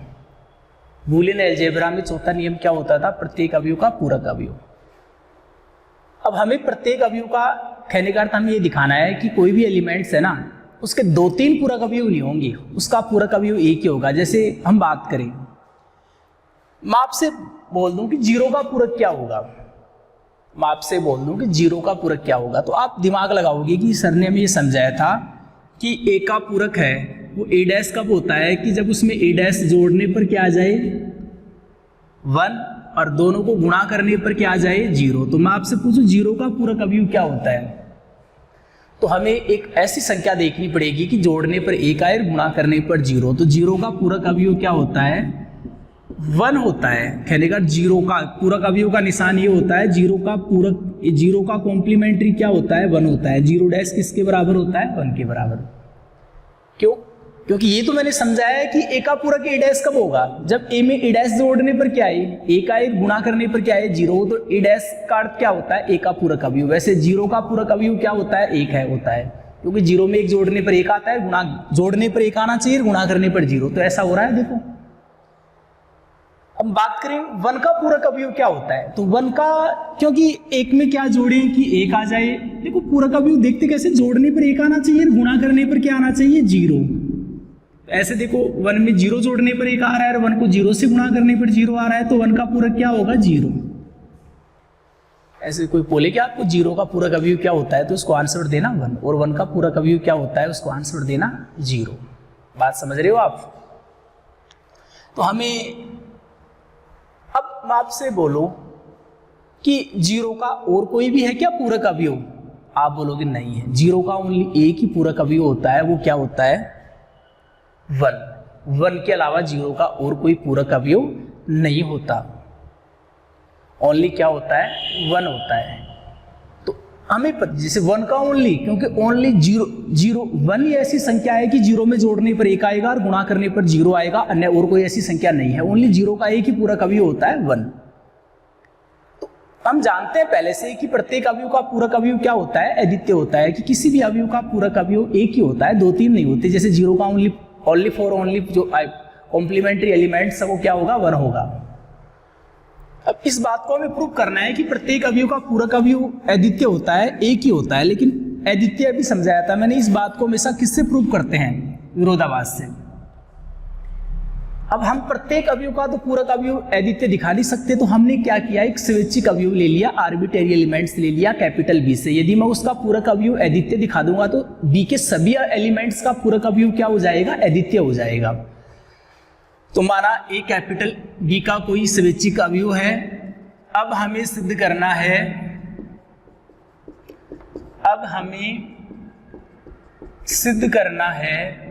बूलियन अलजेब्रा में चौथा नियम क्या होता था, प्रत्येक अवयव का पूरक अवयव। अब हमें प्रत्येक अवयव का कहने का अर्थ हमें ये दिखाना है कि कोई भी एलिमेंट्स है ना, उसके 2-3 पूरक अवयव नहीं होंगे, उसका पूरक अवयव एक ही होगा। जैसे हम बात करें, मैं आपसे बोल दूं कि 0 का पूरक क्या होगा, मैं आपसे बोल दूं कि 0 का पूरक क्या होगा, तो आप दिमाग लगाओगे कि सर ने हमें ये समझाया था कि ए का पूरक है वो ए डैश कब होता है, कि जब उसमें ए डैश जोड़ने पर क्या आ जाए 1 और दोनों को गुणा करने पर क्या आ जाए 0। तो मैं आपसे पूछूं 0 का पूरक अवयव क्या होता है, तो हमें एक ऐसी संख्या देखनी पड़ेगी कि जोड़ने पर 1 आए, गुणा करने पर 0। तो 0 का पूरक अवयव क्या होता है, 1 होता है। कहने का 0 का पूरक अवयव का निशान ये होता है, 0 का पूरक, 0 का कॉम्प्लीमेंट्री क्या होता है 1 होता है। 0 डैश किसके बराबर होता है, 1 के बराबर। क्यों, क्योंकि ये तो मैंने समझाया है कि ए का पूरक ए डैश कब होगा, जब ए में ए डैश जोड़ने पर क्या है, ए का एक गुणा करने पर क्या है 0। तो ए डैश का अर्थ क्या होता है, ए का पूरक अवयव। वैसे 0 का पूरक अवयव क्या होता है, 1 है होता है, क्योंकि 0 में 1 जोड़ने पर 1 आता है, गुणा जोड़ने पर 1 आना चाहिए, गुणा करने पर 0। तो ऐसा हो रहा है। देखो अब बात करें 1 का पूरक अवयव क्या होता है, तो 1 का, क्योंकि 1 में क्या जोड़ें कि 1 आ जाए। देखो पूरक अवयव देखते कैसे, जोड़ने पर 1 आना चाहिए, गुणा करने पर क्या आना चाहिए 0। ऐसे देखो 1 में 0 जोड़ने पर 1 आ रहा है और 1 को 0 से गुणा करने पर 0 आ रहा है, तो 1 का पूरक क्या होगा 0। ऐसे कोई बोले कि आपको 0 का पूरक अवयव क्या होता है, तो उसको आंसर देना 1, और 1 का पूरक अवयव क्या होता है, उसको आंसर देना 0। बात समझ रहे हो आप। तो हमें, अब मैं आपसे बोलो कि 0 का और कोई भी है क्या पूरक अवयव, आप बोलोगे नहीं है, 0 का ओनली एक ही पूरक अवयव होता है, वो क्या होता है 1। 1 के अलावा 0 का और कोई पूरक अवयव नहीं होता, ओनली क्या होता है 1 होता है। तो हमें जैसे 1 का ओनली, क्योंकि ओनली 1 ही ऐसी संख्या है कि 0 में जोड़ने पर 1 आएगा और गुणा करने पर 0 आएगा, अन्य और कोई ऐसी संख्या नहीं है। ओनली 0 का एक ही पूरक अवयव होता है 1। तो हम जानते हैं पहले से कि प्रत्येक अवयव का पूरक अवयव क्या होता है, अद्वितीय होता है, कि किसी भी अवयव का पूरक अवयव एक ही होता है, 2-3 नहीं होते। जैसे 0 का ओनली फॉर ओनली जो कॉम्प्लीमेंट्री एलिमेंट्स है वो क्या होगा 1 होगा। अब इस बात को हमें प्रूव करना है कि प्रत्येक अवयव का पूरक अवयव अद्वितीय होता है, एक ही होता है। लेकिन अद्वितीय भी समझाया था मैंने, इस बात को हमेशा किससे प्रूव करते हैं, विरोधाभास से। अब हम प्रत्येक अवयव का तो पूरक अवयव अद्वितीय दिखा नहीं सकते, तो हमने क्या किया, एक स्वैच्छिक अवयव ले लिया, आर्बिट्रेरी एलिमेंट्स ले लिया कैपिटल बी से। यदि मैं उसका पूरक अवयव अद्वितीय दिखा दूंगा तो बी के सभी एलिमेंट्स का पूरक अवयव क्या हो जाएगा, अद्वितीय हो जाएगा। तो माना ए कैपिटल बी का कोई स्वैच्छिक अवयव है। अब हमें सिद्ध करना है, अब हमें सिद्ध करना है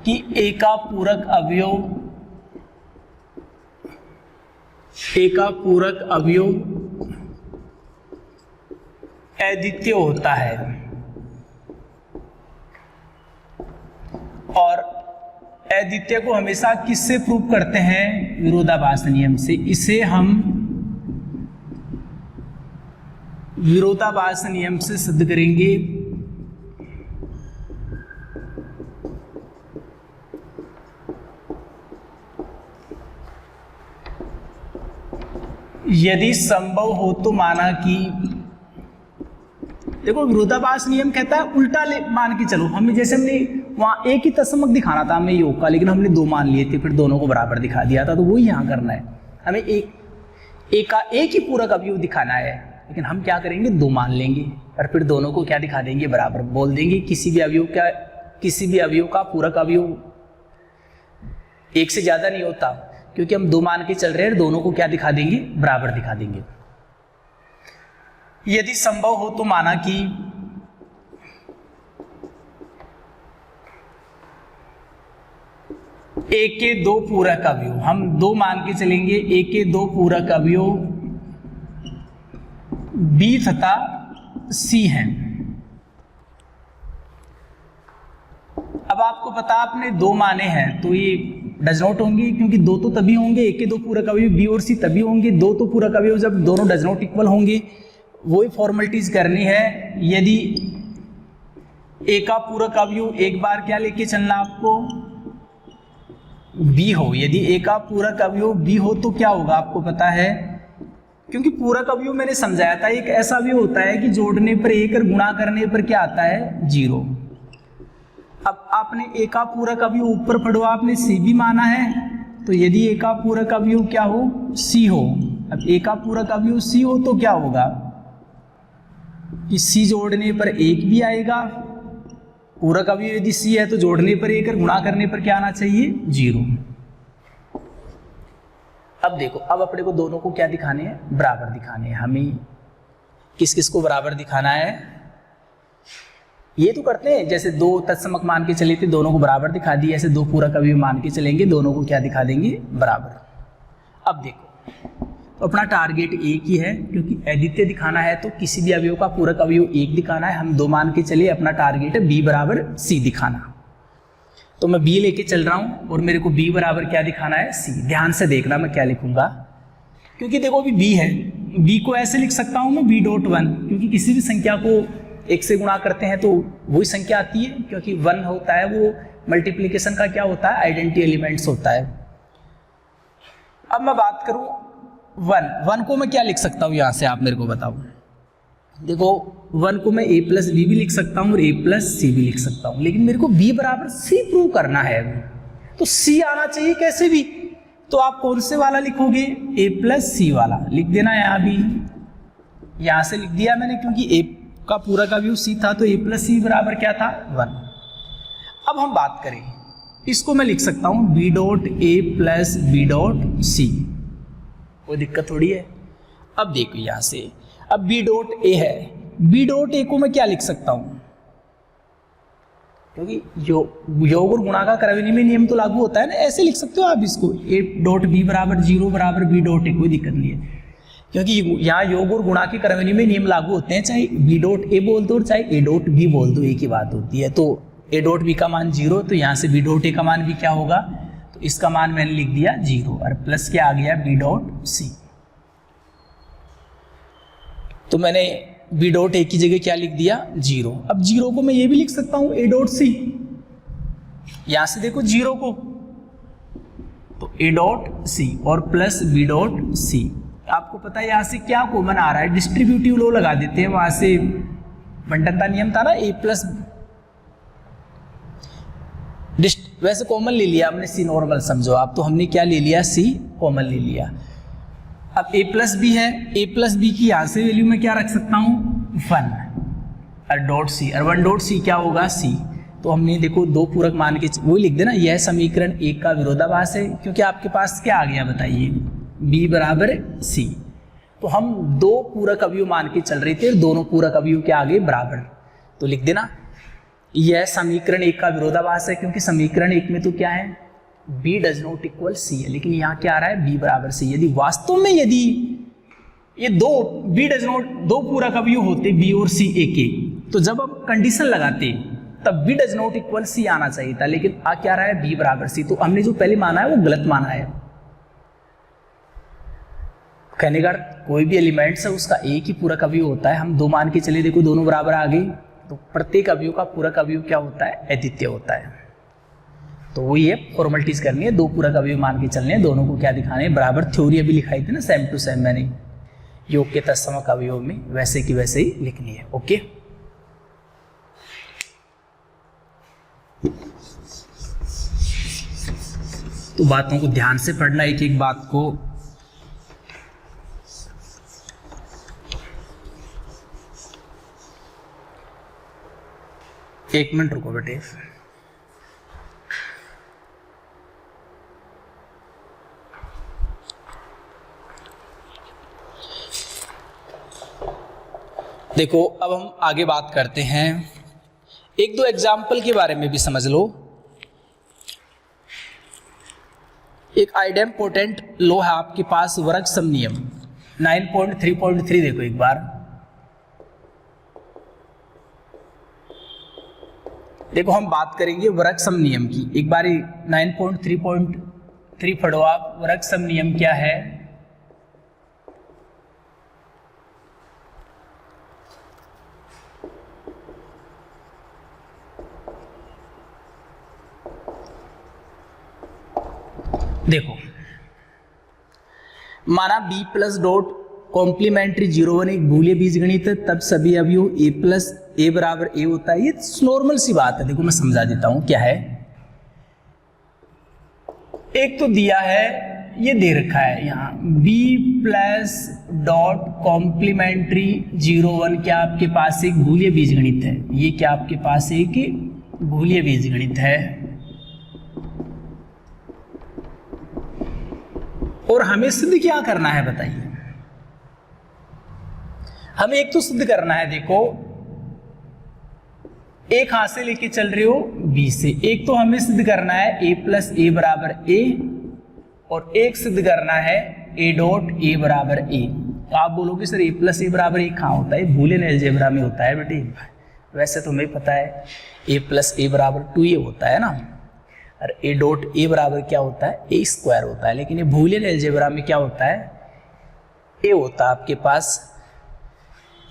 कि ए का पूरक अवयव अद्वितीय होता है। और अद्वितीय को हमेशा किससे प्रूव करते हैं, विरोधाभास नियम से। इसे हम विरोधाभास नियम से सिद्ध करेंगे। यदि संभव हो तो माना कि देखो विरोधाभास नियम कहता है उल्टा मान के चलो। हमें जैसे हमने वहां एक ही तत्समक दिखाना था हमें योग का, लेकिन हमने दो मान लिए थे, फिर दोनों को बराबर दिखा दिया था, तो वही यहाँ करना है। हमें एक ही पूरक अवयव दिखाना है, लेकिन हम क्या करेंगे, दो मान लेंगे और फिर दोनों को क्या दिखा देंगे, बराबर बोल देंगे। किसी भी अवयव का पूरक अवयव एक से ज्यादा नहीं होता, क्योंकि हम दो मान के चल रहे हैं, दोनों को क्या दिखा देंगे, बराबर दिखा देंगे। यदि संभव हो तो माना कि ए के दो पूरक अवयव, हम दो मान के चलेंगे, ए के दो पूरक अवयव बी तथा सी हैं। अब आपको पता आपने दो माने हैं तो ये डज नॉट होंगे, क्योंकि दो तो तभी होंगे, ए के दो पूरक अवयव बी और सी तभी होंगे, दो तो पूरक अवयव जब दोनों डज नॉट इक्वल होंगे। वही फॉर्मेलिटीज करनी है। यदि ए का पूरक अवयव एक बार क्या लेके चलना आपको, बी हो। यदि ए का पूरक अवयव बी हो तो क्या होगा आपको पता है, क्योंकि पूरक अवयव मैंने समझाया था एक ऐसा अवयव होता है कि जोड़ने पर एक और गुणा करने पर क्या आता है, जीरो। अब आपने ए का पूरक अवयव ऊपर पढ़ो, आपने सी भी माना है, तो यदि ए का पूरक अवयव क्या हो, सी हो। अब ए का पूरक अवयव सी हो तो क्या होगा कि सी जोड़ने पर एक भी आएगा, पूरक अवयव यदि सी है तो जोड़ने पर एक और गुणा करने पर क्या आना चाहिए, जीरो। अब देखो, अब अपने को दोनों को क्या दिखाने हैं, बराबर दिखाने हैं। हमें किस किस को बराबर दिखाना है, ये तो करते हैं। जैसे दो तत्समक मान के चले थे, दोनों को बराबर दिखा दिए, ऐसे दो पूरक अवयव मान के चलेंगे, दोनों को क्या दिखा देंगे, बराबर। अब देखो, तो अपना टारगेट एक ही है, क्योंकि अद्वितीय दिखाना है तो किसी भी अवयव का पूरक अवयव एक दिखाना है। हम दो मान के चले, अपना टारगेट है बी बराबर सी दिखाना। तो मैं बी लेके चल रहा हूं और मेरे को बी बराबर क्या दिखाना है, सी। ध्यान से देखना मैं क्या लिखूंगा, क्योंकि देखो अभी बी है, बी को ऐसे लिख सकता हूं मैं बी डॉट वन, क्योंकि किसी भी संख्या को एक से गुणा करते हैं तो वही संख्या आती है, क्योंकि वन होता है वो मल्टीप्लीकेशन का क्या होता है, आइडेंटिटी एलिमेंट्स होता है। अब मैं बात करूं वन को मैं क्या लिख सकता हूं, यहां से आप मेरे को बताओ। देखो वन को मैं a प्लस बी भी लिख सकता हूं और a प्लस सी भी लिख सकता हूं, लेकिन मेरे को b बराबर c प्रूव करना है, तो c आना चाहिए कैसे भी। तो आप कौन से वाला लिखोगे, a प्लस सी वाला लिख देना। यहां भी यहां से लिख दिया मैंने, क्योंकि a का पूरा का व्यू c था, तो a प्लस सी बराबर क्या था, 1। अब हम बात करें, इसको मैं लिख सकता हूं b dot a plus B dot C, कोई दिक्कत थोड़ी है। अब देखो यहां से, अब b डॉट a है, b डॉट a को मैं क्या लिख सकता हूं, क्योंकि योग और गुणा का क्रमनियम नियम तो लागू होता है ना, ऐसे लिख सकते हो आप इसको, a डॉट b बराबर 0 बराबर b डॉट a, कोई दिक्कत नहीं है, क्योंकि यहाँ योग और गुणा के क्रमनियम नियम लागू होते हैं, चाहे b डॉट a बोल दो चाहे a डॉट b बोल दो, एक ही बात होती है। तो a डॉट b का मान 0, तो यहाँ से b डॉट a का मान भी क्या होगा, तो इसका मान मैंने लिख दिया 0 और प्लस क्या आ गया, b डॉट c। तो मैंने b डॉट a की जगह क्या लिख दिया, 0। अब 0 को मैं ये भी लिख सकता हूं a डॉट c, यहां से देखो 0 को, तो a डॉट c और प्लस b डॉट c। आपको पता है यहां से क्या कॉमन आ रहा है, डिस्ट्रीब्यूटिव लॉ लगा देते हैं, वहां से बंटनता नियम था ना, a प्लस, वैसे कॉमन ले लिया हमने, c नॉर्मल समझो आप, तो हमने क्या ले लिया, c कॉमन ले लिया। अब a प्लस बी है, a प्लस बी की यहाँ से वैल्यू में क्या रख सकता हूँ, 1 और डॉट सी, और 1 डॉट सी क्या होगा, c। तो हमने देखो दो पूरक मान के वो लिख देना, यह समीकरण एक का विरोधाभास है, क्योंकि आपके पास क्या आ गया बताइए, b बराबर c। तो हम दो पूरक अवयव मान के चल रहे थे, दोनों पूरक अवयव के आगे बराबर, तो लिख देना यह समीकरण एक का विरोधाभास है, क्योंकि समीकरण एक में तो क्या है, b does not equal c है, लेकिन यहाँ क्या आ रहा है, b बराबर c। यदि वास्तव में यदि ये दो b डज नॉट, दो पूरक अवयव होते b और c एक एक, तो जब हम कंडीशन लगाते तब b does not equal c आना चाहिए था, लेकिन आ क्या रहा है, b बराबर c। तो हमने जो पहले माना है वो गलत माना है। कहने का कोई भी एलिमेंट्स है उसका एक ही पूरक अवयव होता है, हम दो मान के चले, देखो दोनों बराबर आ गए, तो प्रत्येक अवयव का पूरक अवयव क्या होता है, अद्वितीय होता है। तो वही है, फॉर्मेलिटीज करनी है, दो पूरक अवयव मान के चलने हैं, दोनों को क्या दिखाने हैं, बराबर। थ्योरी अभी लिखाई थी ना सेम टू सेम मैंने योग के तत्समक अवयव में, वैसे की वैसे ही लिखनी है। ओके। तो बातों को ध्यान से पढ़ना, एक एक बात को। एक मिनट रुको बेटे। देखो अब हम आगे बात करते हैं, एक दो एग्जाम्पल के बारे में भी समझ लो। एक आइडेम्पोटेंट लो है आपके पास, वर्ग सम नियम 9.3.3 देखो एक बार। देखो हम बात करेंगे वर्ग सम नियम की। एक बार 9.3.3 पढ़ो आप। वर्ग सम नियम क्या है? देखो माना b प्लस डॉट कॉम्प्लीमेंट्री 0 1 एक बूलिय बीजगणित है, तब सभी अवयव a प्लस a बराबर a होता है। ये नॉर्मल सी बात है। देखो मैं समझा देता हूं क्या है। एक तो दिया है, ये दे रखा है यहाँ b प्लस डॉट कॉम्प्लीमेंट्री 0 1 क्या आपके पास एक बूलिय बीजगणित है। ये क्या आपके पास एक बूलिय बीजगणित है और हमें सिद्ध क्या करना है बताइए। हमें एक तो सिद्ध करना है, देखो एक हाथ से लेके चल रहे हो b से। एक तो हमें सिद्ध करना है a प्लस a बराबर a और एक सिद्ध करना है a डॉट a बराबर a। तो आप बोलोगे सर a प्लस a बराबर a कहाँ होता है? बूलियन अलजेब्रा में होता है बेटे। वैसे तो हमें पता है a प्लस a बराबर 2a होता है ना, और a डॉट a बराबर क्या होता है? a स्क्वायर होता है। लेकिन ये बूलियन अलजेब्रा में क्या होता है? a होता है आपके पास।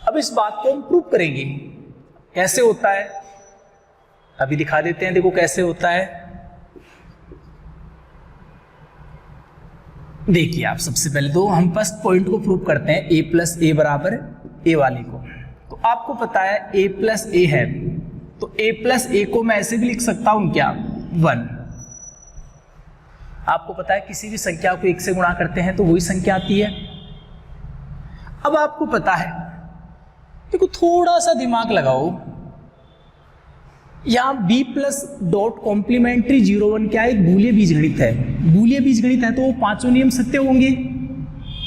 अब इस बात को हम प्रूव करेंगे। कैसे होता है अभी दिखा देते हैं। देखो कैसे होता है, देखिए आप सबसे पहले तो हम फर्स्ट पॉइंट को प्रूव करते हैं, a प्लस a बराबर a वाले को। तो आपको पता है a प्लस a है, तो a प्लस a को मैं ऐसे भी लिख सकता हूं क्या? 1। आपको पता है किसी भी संख्या को 1 से गुणा करते हैं तो वही संख्या आती है। अब आपको पता है, देखो थोड़ा सा दिमाग लगाओ, यहां b प्लस डॉट कॉम्प्लीमेंट्री 0 1 क्या एक बूलिय बीजगणित है। बूलिय बीजगणित है तो वो पांचों नियम सत्य होंगे।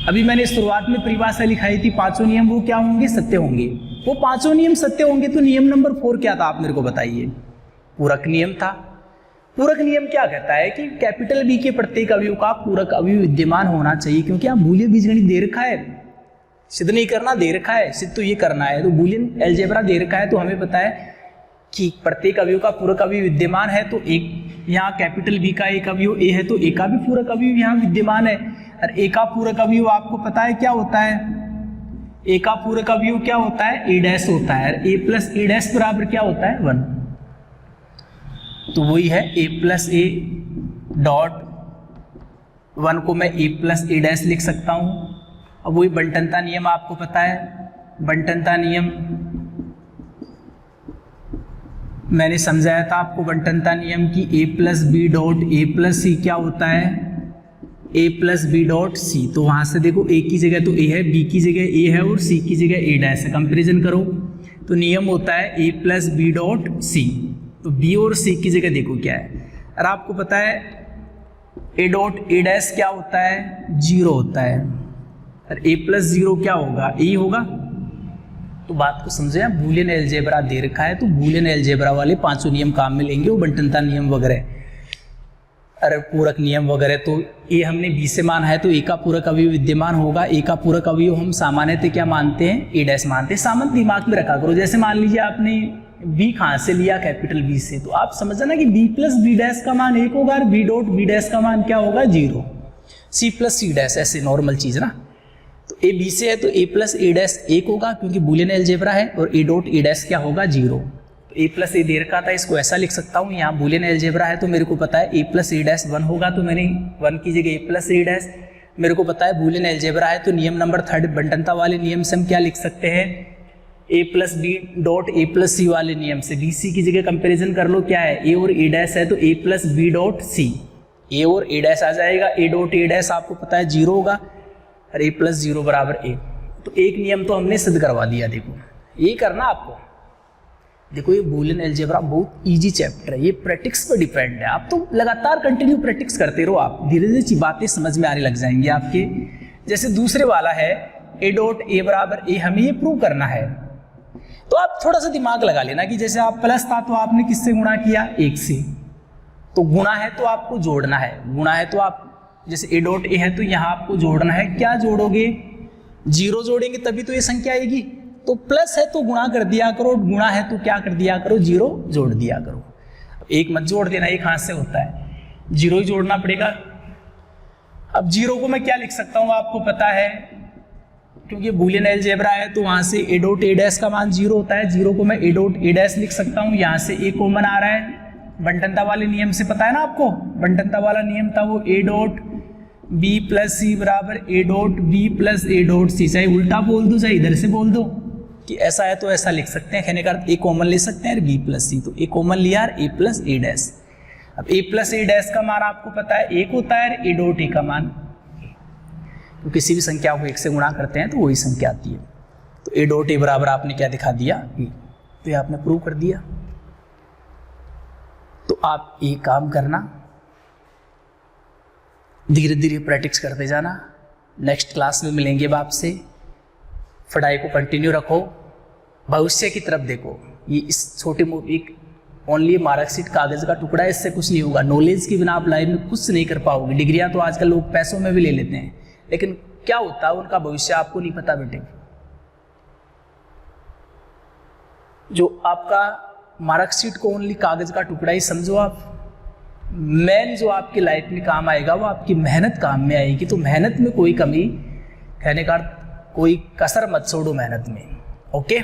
अभी मैंने शुरुआत में परिभाषा लिखाई थी, पांचों नियम वो क्या होंगे? सत्य होंगे। वो पांचों नियम सत्य होंगे तो नियम नंबर 4 क्या था? आप मेरे को बताइए। पूरक नियम था। पूरक नियम क्या कहता है कि कैपिटल बी के प्रत्येक अवयव का पूरक अवयव विद्यमान होना चाहिए, क्योंकि आप बूलियन बीजगणित दे रखा है, सिद्ध नहीं करना, दे रखा है, सिद्ध तो ये करना है। तो बूलियन अलजेब्रा दे रखा है तो हमें पता है कि प्रत्येक अवयव का पूरक अवयव विद्यमान है। तो एक यहाँ कैपिटल बी का एक अवयव ए है तो ए का भी पूरक अवयव यहाँ विद्यमान है। और ए का पूरक अवयव आपको पता है क्या होता है? ए का पूरक अवयव क्या होता है? ए डैश होता है। ए प्लस ए डैश बराबर क्या होता है? 1। तो वही है a प्लस a डॉट 1 को मैं a प्लस a डैश लिख सकता हूं। अब वही बंटनता नियम आपको पता है। बंटनता नियम मैंने समझाया था आपको। बंटनता नियम की a plus B dot a plus C क्या होता है? a plus B dot C. तो वहां से देखो a की जगह तो a है, b की जगह a है और c की जगह a डैश है। कंपेरिजन करो तो नियम होता है a plus B dot C. तो b और c की जगह देखो क्या है। और आपको पता है a डॉट a डैश क्या होता है? 0 होता है। और a प्लस 0 क्या होगा? a होगा। तो बात को समझे आप, बूलियन अलजेब्रा दे रखा है तो बूलियन अलजेब्रा वाले पांचों नियम काम में लेंगे, वो बंटनता नियम वगैरह, अरे पूरक नियम वगैरह। तो ये हमने b से माना है तो a का पूरक अवयव विद्यमान होगा। a का पूरक अवयव हम सामान्यतः क्या मानते हैं? a डैश मानते हैं। सामान्य दिमाग में रखा करो। जैसे मान लीजिए आपने b कहाँ से लिया? कैपिटल B से। तो आप समझ ना कि b प्लस बी डैश का मान 1 होगा और b डॉट बी डैश का मान क्या होगा? 0। c प्लस सी डैश, ऐसे नॉर्मल चीज ना। तो a b से है तो a प्लस a डैश 1 होगा क्योंकि बूलियन अलजेब्रा है, और a डॉट a डैश क्या होगा? 0। तो a प्लस a दे रखा था, इसको ऐसा लिख सकता हूँ। यहाँ बूलियन अलजेब्रा है तो मेरे को पता है a प्लस a डैश 1 होगा, तो मैंने 1 की जगह a प्लस a डैश। मेरे को पता है बूलियन अलजेब्रा है तो नियम नंबर 3 बंटनता वाले नियम से हम क्या लिख सकते हैं? A plus B dot A plus C वाले नियम से बी सी की जगह कंपैरिजन कर लो, क्या है ए और ए डैश है तो ए प्लस बी डॉट सी, ए और ए डैश आ जाएगा, ए डॉट ए डैश आपको पता है 0 होगा और ए प्लस 0 बराबर ए। तो एक नियम तो हमने सिद्ध करवा दिया। देखो ये करना आपको, देखो ये बूलियन अलजेब्रा बहुत इजी चैप्टर है, ये प्रैक्टिस पर डिपेंड है। आप तो लगातार कंटिन्यू प्रैक्टिस करते रहो, आप धीरे धीरे बातें समझ में आने लग जाएंगी आपके। जैसे दूसरे वाला है ए डॉट ए बराबर ए, हमें ये प्रूव करना है, तो आप थोड़ा सा दिमाग लगा लेना कि जैसे आप प्लस था तो आपने किससे गुणा किया 1 से, तो गुणा है तो आपको जोड़ना है, गुणा है तो आप जैसे ए डॉट ए है तो यहाँ आपको जोड़ना है, क्या जोड़ोगे 0 जोड़ेंगे तभी तो ये संख्या आएगी। तो प्लस है तो गुणा कर दिया करो, गुणा है तो क्या कर दिया करो 0 जोड़ दिया करो। एक मत जोड़ देना, एक हाथ से होता है, 0 ही जोड़ना पड़ेगा। अब 0 को मैं क्या लिख सकता हूँ आपको पता है, क्योंकि बूलियन अलजेब्रा है तो वहां से ए डॉट ए डैश का मान 0 होता है, 0 को मैं ए डॉट ए डैश लिख सकता हूँ, यहाँ से ए कॉमन आ रहा है, बंटनता वाले नियम से पता है ना आपको, बंटनता वाला नियम था वो A dot B plus C बराबर A dot B plus A dot C, चाहे उल्टा बोल दो चाहे इधर से बोल दो कि ऐसा है तो ऐसा लिख सकते हैं, कहने का अर्थ ए कॉमन ले सकते हैं बी प्लस सी, तो ए कॉमन लिया ए प्लस ए डैश। अब ए प्लस ए डैश का मान आपको पता है 1 होता है, ए डॉट ए का मान, तो किसी भी संख्या को 1 से गुणा करते हैं तो वही संख्या आती है। तो ए डॉट ए बराबर आपने क्या दिखा दिया ए, तो ये आपने प्रूव कर दिया। तो आप एक काम करना, धीरे धीरे प्रैक्टिस करते जाना, नेक्स्ट क्लास में मिलेंगे अब आपसे, पढ़ाई को कंटिन्यू रखो, भविष्य की तरफ देखो। ये इस छोटे एक ओनली मार्कशीट कागज का टुकड़ा है, इससे कुछ नहीं होगा। नॉलेज के बिना आप लाइफ में कुछ नहीं कर पाओगे। डिग्रियां तो आजकल लोग पैसों में भी ले लेते हैं, लेकिन क्या होता है उनका भविष्य आपको नहीं पता बेटे। जो आपका मार्कशीट को ओनली कागज का टुकड़ा ही समझो आप, मेन जो आपकी लाइफ में काम आएगा वो आपकी मेहनत काम में आएगी। तो मेहनत में कोई कमी, कहने का कोई कसर मत छोड़ो मेहनत में। ओके।